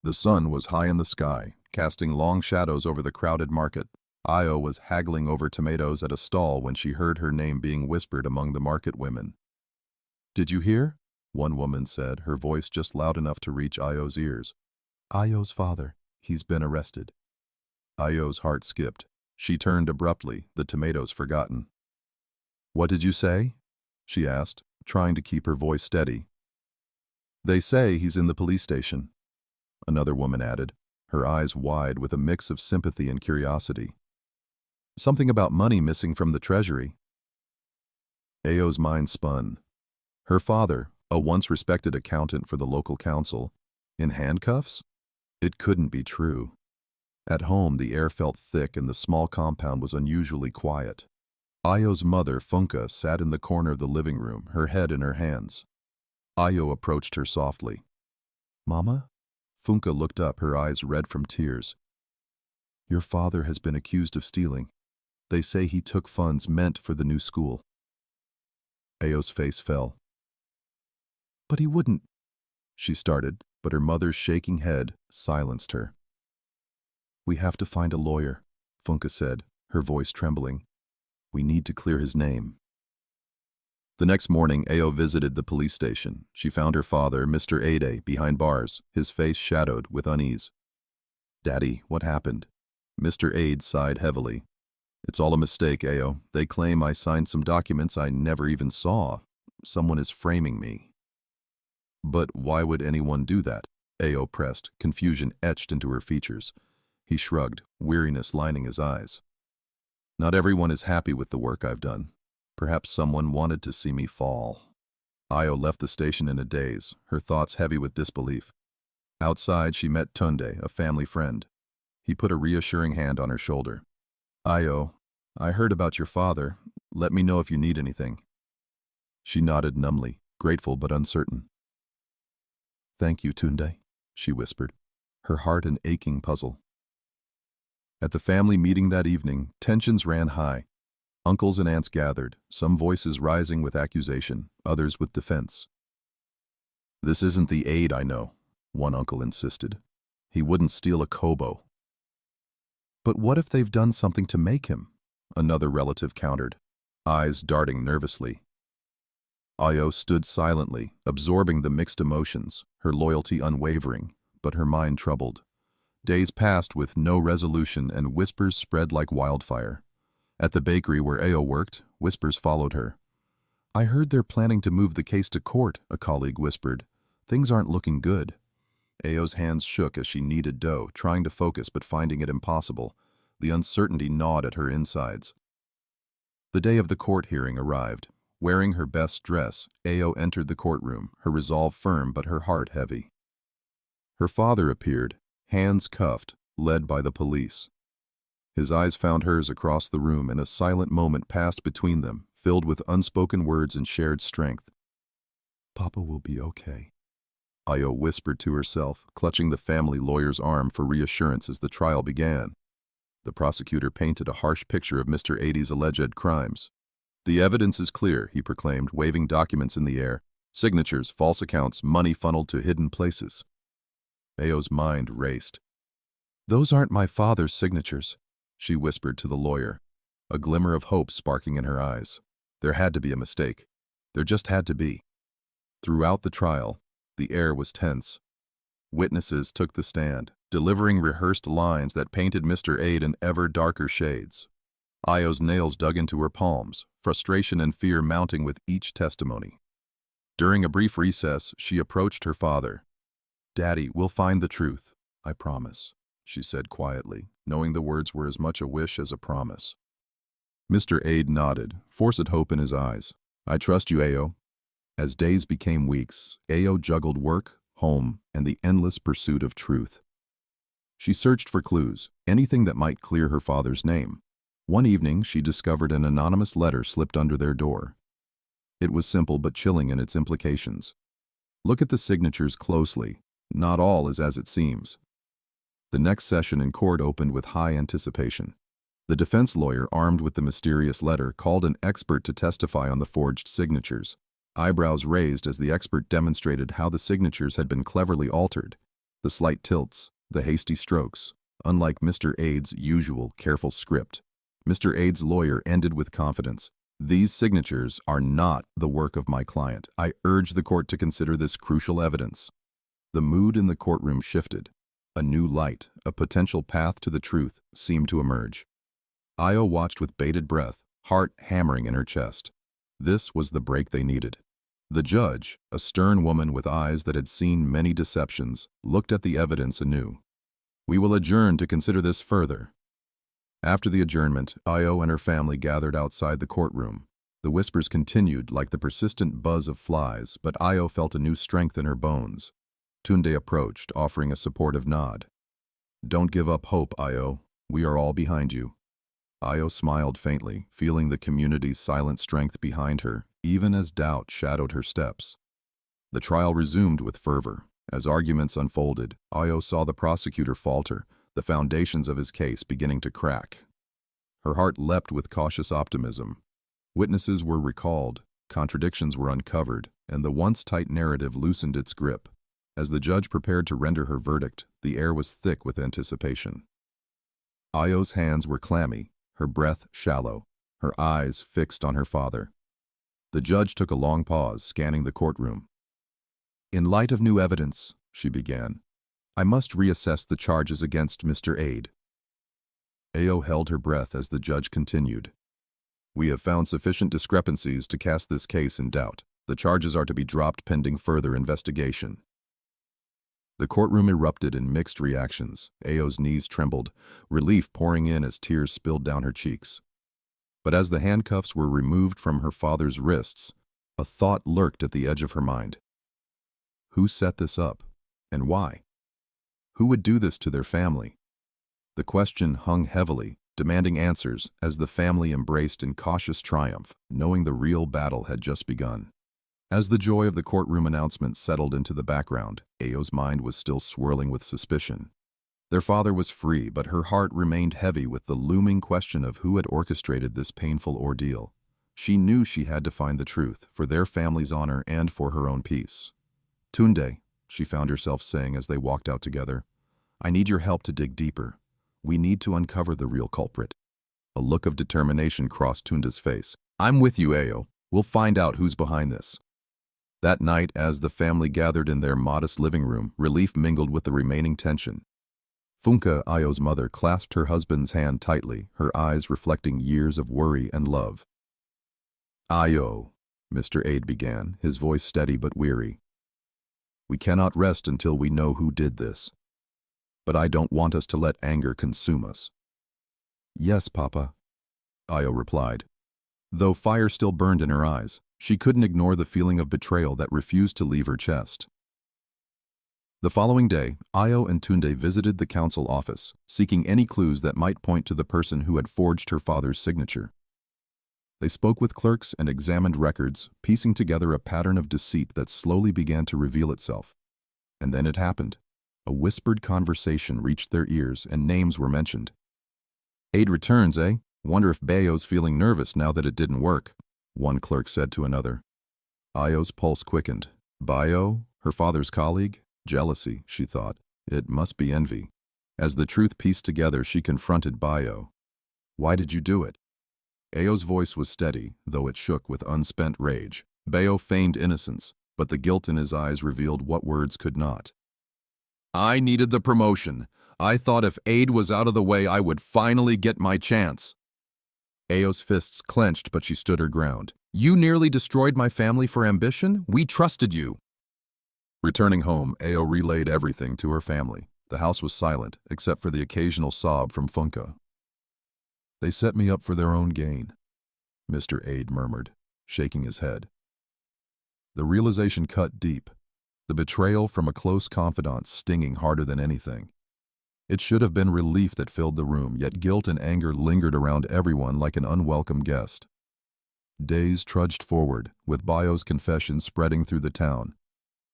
The sun was high in the sky, casting long shadows over the crowded market. Io was haggling over tomatoes at a stall when she heard her name being whispered among the market women. "Did you hear?" one woman said, her voice just loud enough to reach Io's ears. "Io's father. He's been arrested." Io's heart skipped. She turned abruptly, the tomatoes forgotten. "What did you say?" she asked, trying to keep her voice steady. "They say he's in the police station," another woman added, her eyes wide with a mix of sympathy and curiosity. "Something about money missing from the treasury." Ao's mind spun. Her father, a once respected accountant for the local council, in handcuffs? It couldn't be true. At home, the air felt thick and the small compound was unusually quiet. Io's mother, Funka, sat in the corner of the living room, her head in her hands. Io approached her softly. "Mama?" Funka looked up, her eyes red from tears. "Your father has been accused of stealing. They say he took funds meant for the new school." Ao's face fell. "But he wouldn't," she started, but her mother's shaking head silenced her. "We have to find a lawyer," Funka said, her voice trembling. "We need to clear his name." The next morning, Ao visited the police station. She found her father, Mr. Ade, behind bars, his face shadowed with unease. "Daddy, what happened?" Mr. Ade sighed heavily. "It's all a mistake, Ao. They claim I signed some documents I never even saw. Someone is framing me." "But why would anyone do that?" Ao pressed, confusion etched into her features. He shrugged, weariness lining his eyes. "Not everyone is happy with the work I've done. Perhaps someone wanted to see me fall." Io left the station in a daze, her thoughts heavy with disbelief. Outside, she met Tunde, a family friend. He put a reassuring hand on her shoulder. "Io, I heard about your father. Let me know if you need anything." She nodded numbly, grateful but uncertain. "Thank you, Tunde," she whispered, her heart an aching puzzle. At the family meeting that evening, tensions ran high. Uncles and aunts gathered, some voices rising with accusation, others with defense. "This isn't the Aide I know," one uncle insisted. "He wouldn't steal a kobo." "But what if they've done something to make him?" another relative countered, eyes darting nervously. Io stood silently, absorbing the mixed emotions, her loyalty unwavering, but her mind troubled. Days passed with no resolution and whispers spread like wildfire. At the bakery where Ao worked, whispers followed her. "I heard they're planning to move the case to court," a colleague whispered. "Things aren't looking good." Ao's hands shook as she kneaded dough, trying to focus but finding it impossible. The uncertainty gnawed at her insides. The day of the court hearing arrived. Wearing her best dress, Ao entered the courtroom, her resolve firm but her heart heavy. Her father appeared, hands cuffed, led by the police. His eyes found hers across the room, and a silent moment passed between them, filled with unspoken words and shared strength. "Papa will be okay," Io whispered to herself, clutching the family lawyer's arm for reassurance as the trial began. The prosecutor painted a harsh picture of Mr. Ade's alleged crimes. "The evidence is clear," he proclaimed, waving documents in the air. "Signatures, false accounts, money funneled to hidden places." Ao's mind raced. "Those aren't my father's signatures," she whispered to the lawyer, a glimmer of hope sparking in her eyes. There had to be a mistake. There just had to be. Throughout the trial, the air was tense. Witnesses took the stand, delivering rehearsed lines that painted Mr. Ade in ever darker shades. Io's nails dug into her palms, frustration and fear mounting with each testimony. During a brief recess, she approached her father. "Daddy, we'll find the truth, I promise," she said quietly, knowing the words were as much a wish as a promise. Mr. Ade nodded, forced hope in his eyes. "I trust you, Ao." As days became weeks, Ao juggled work, home, and the endless pursuit of truth. She searched for clues, anything that might clear her father's name. One evening, she discovered an anonymous letter slipped under their door. It was simple but chilling in its implications. "Look at the signatures closely. Not all is as it seems." The next session in court opened with high anticipation. The defense lawyer, armed with the mysterious letter, called an expert to testify on the forged signatures. Eyebrows raised as the expert demonstrated how the signatures had been cleverly altered. The slight tilts, the hasty strokes, unlike Mr. Ade's usual careful script. Mr. Ade's lawyer ended with confidence. These signatures are not the work of my client. I urge the court to consider this crucial evidence. The mood in the courtroom shifted. A new light, a potential path to the truth, seemed to emerge. Io watched with bated breath, heart hammering in her chest. This was the break they needed. The judge, a stern woman with eyes that had seen many deceptions, looked at the evidence anew. We will adjourn to consider this further. After the adjournment, Io and her family gathered outside the courtroom. The whispers continued like the persistent buzz of flies, but Io felt a new strength in her bones. Tunde approached, offering a supportive nod. Don't give up hope, Io. We are all behind you. Io smiled faintly, feeling the community's silent strength behind her, even as doubt shadowed her steps. The trial resumed with fervor. As arguments unfolded, Io saw the prosecutor falter, the foundations of his case beginning to crack. Her heart leapt with cautious optimism. Witnesses were recalled, contradictions were uncovered, and the once tight narrative loosened its grip. As the judge prepared to render her verdict, the air was thick with anticipation. Io's hands were clammy, her breath shallow, her eyes fixed on her father. The judge took a long pause, scanning the courtroom. In light of new evidence, she began, I must reassess the charges against Mr. Ade. Io held her breath as the judge continued. We have found sufficient discrepancies to cast this case in doubt. The charges are to be dropped pending further investigation. The courtroom erupted in mixed reactions. Io's knees trembled, relief pouring in as tears spilled down her cheeks. But as the handcuffs were removed from her father's wrists, a thought lurked at the edge of her mind. Who set this up, and why? Who would do this to their family? The question hung heavily, demanding answers as the family embraced in cautious triumph, knowing the real battle had just begun. As the joy of the courtroom announcement settled into the background, Io's mind was still swirling with suspicion. Their father was free, but her heart remained heavy with the looming question of who had orchestrated this painful ordeal. She knew she had to find the truth, for their family's honor and for her own peace. Tunde, she found herself saying as they walked out together, I need your help to dig deeper. We need to uncover the real culprit. A look of determination crossed Tunde's face. I'm with you, Io. We'll find out who's behind this. That night, as the family gathered in their modest living room, relief mingled with the remaining tension. Funke, Io's mother, clasped her husband's hand tightly, her eyes reflecting years of worry and love. Io, Mr. Ade began, his voice steady but weary. We cannot rest until we know who did this. But I don't want us to let anger consume us. Yes, Papa, Io replied. Though fire still burned in her eyes, she couldn't ignore the feeling of betrayal that refused to leave her chest. The following day, Io and Tunde visited the council office, seeking any clues that might point to the person who had forged her father's signature. They spoke with clerks and examined records, piecing together a pattern of deceit that slowly began to reveal itself. And then it happened. A whispered conversation reached their ears and names were mentioned. Ade returns, eh? Wonder if Bayo's feeling nervous now that it didn't work, one clerk said to another. Io's pulse quickened. Bayo, her father's colleague? Jealousy, she thought. It must be envy. As the truth pieced together, she confronted Bayo. Why did you do it? Ayo's voice was steady, though it shook with unspent rage. Bayo feigned innocence, but the guilt in his eyes revealed what words could not. I needed the promotion. I thought if Ade was out of the way, I would finally get my chance. Ayo's fists clenched, but she stood her ground. You nearly destroyed my family for ambition? We trusted you. Returning home, Ayo relayed everything to her family. The house was silent, except for the occasional sob from Funke. They set me up for their own gain, Mr. Ade murmured, shaking his head. The realization cut deep, the betrayal from a close confidant stinging harder than anything. It should have been relief that filled the room, yet guilt and anger lingered around everyone like an unwelcome guest. Days trudged forward, with Bayo's confession spreading through the town.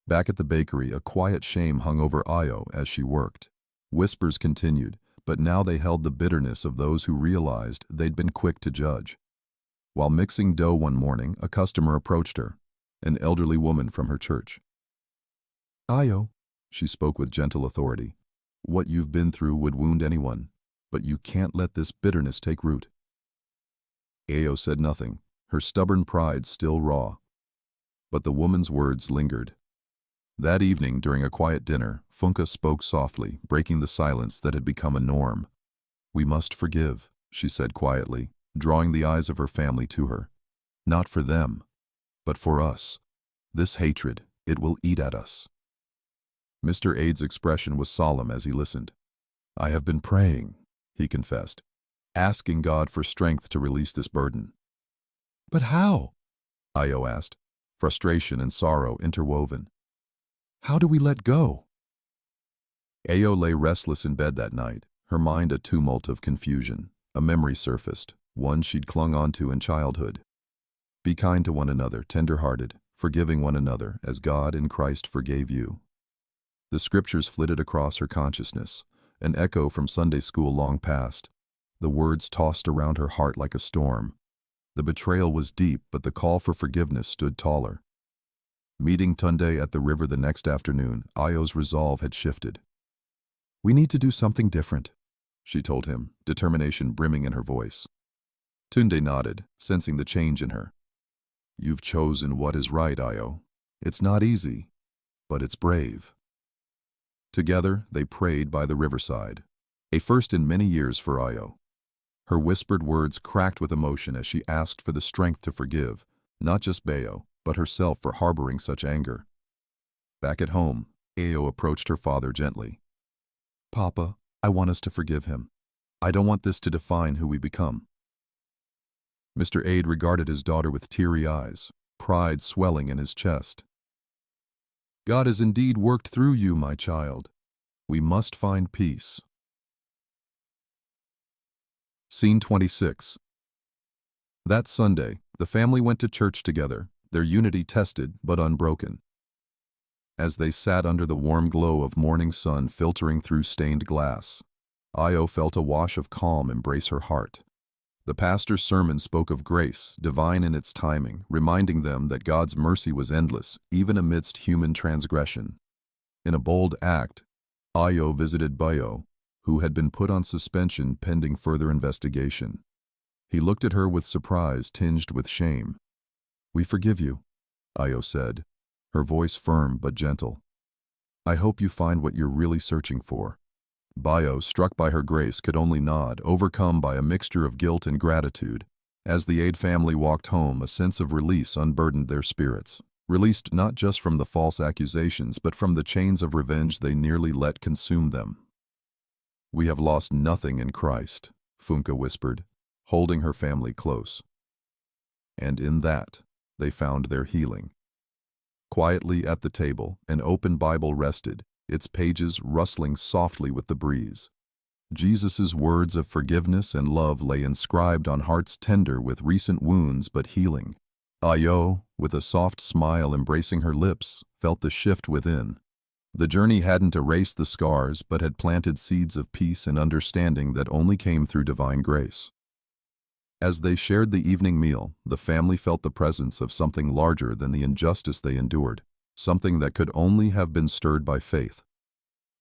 Back at the bakery, a quiet shame hung over Io as she worked. Whispers continued, but now they held the bitterness of those who realized they'd been quick to judge. While mixing dough one morning, a customer approached her, an elderly woman from her church. Io, she spoke with gentle authority. What you've been through would wound anyone, but you can't let this bitterness take root. Ayo said nothing, her stubborn pride still raw. But the woman's words lingered. That evening, during a quiet dinner, Funka spoke softly, breaking the silence that had become a norm. We must forgive, she said quietly, drawing the eyes of her family to her. Not for them, but for us. This hatred, it will eat at us. Mr. Ade's expression was solemn as he listened. I have been praying, he confessed, asking God for strength to release this burden. But how? Ayo asked, frustration and sorrow interwoven. How do we let go? Ayo lay restless in bed that night, her mind a tumult of confusion. A memory surfaced, one she'd clung onto in childhood. Be kind to one another, tender-hearted, forgiving one another as God in Christ forgave you. The scriptures flitted across her consciousness, an echo from Sunday school long past. The words tossed around her heart like a storm. The betrayal was deep, but the call for forgiveness stood taller. Meeting Tunde at the river the next afternoon, Ayo's resolve had shifted. We need to do something different, she told him, determination brimming in her voice. Tunde nodded, sensing the change in her. You've chosen what is right, Ayo. It's not easy, but it's brave. Together, they prayed by the riverside, a first in many years for Ayo. Her whispered words cracked with emotion as she asked for the strength to forgive, not just Bayo, but herself for harboring such anger. Back at home, Ayo approached her father gently. Papa, I want us to forgive him. I don't want this to define who we become. Mr. Ade regarded his daughter with teary eyes, pride swelling in his chest. God has indeed worked through you, my child. We must find peace. Scene 26. That Sunday, the family went to church together, their unity tested but unbroken. As they sat under the warm glow of morning sun filtering through stained glass, Ayo felt a wash of calm embrace her heart. The pastor's sermon spoke of grace, divine in its timing, reminding them that God's mercy was endless, even amidst human transgression. In a bold act, Ayo visited Bayo, who had been put on suspension pending further investigation. He looked at her with surprise tinged with shame. We forgive you, Ayo said, her voice firm but gentle. I hope you find what you're really searching for. Bayo, struck by her grace, could only nod, overcome by a mixture of guilt and gratitude. As the Ade family walked home, a sense of release unburdened their spirits, released not just from the false accusations, but from the chains of revenge they nearly let consume them. We have lost nothing in Christ, Funka whispered, holding her family close. And in that, they found their healing. Quietly at the table, an open Bible rested, its pages rustling softly with the breeze. Jesus' words of forgiveness and love lay inscribed on hearts tender with recent wounds but healing. Ayo, with a soft smile embracing her lips, felt the shift within. The journey hadn't erased the scars but had planted seeds of peace and understanding that only came through divine grace. As they shared the evening meal, the family felt the presence of something larger than the injustice they endured, something that could only have been stirred by faith.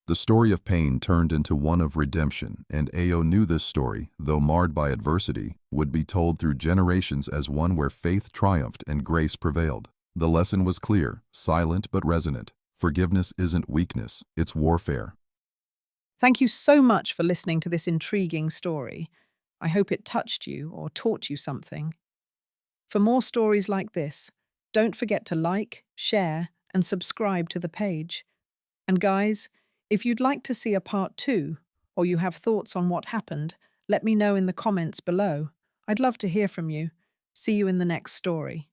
The story of pain turned into one of redemption, and Ayo knew this story, though marred by adversity, would be told through generations as one where faith triumphed and grace prevailed. The lesson was clear, silent but resonant. Forgiveness isn't weakness, it's warfare. Thank you so much for listening to this intriguing story. I hope it touched you or taught you something. For more stories like this, don't forget to like, share, and subscribe to the page. And guys, if you'd like to see a part 2, or you have thoughts on what happened, let me know in the comments below. I'd love to hear from you. See you in the next story.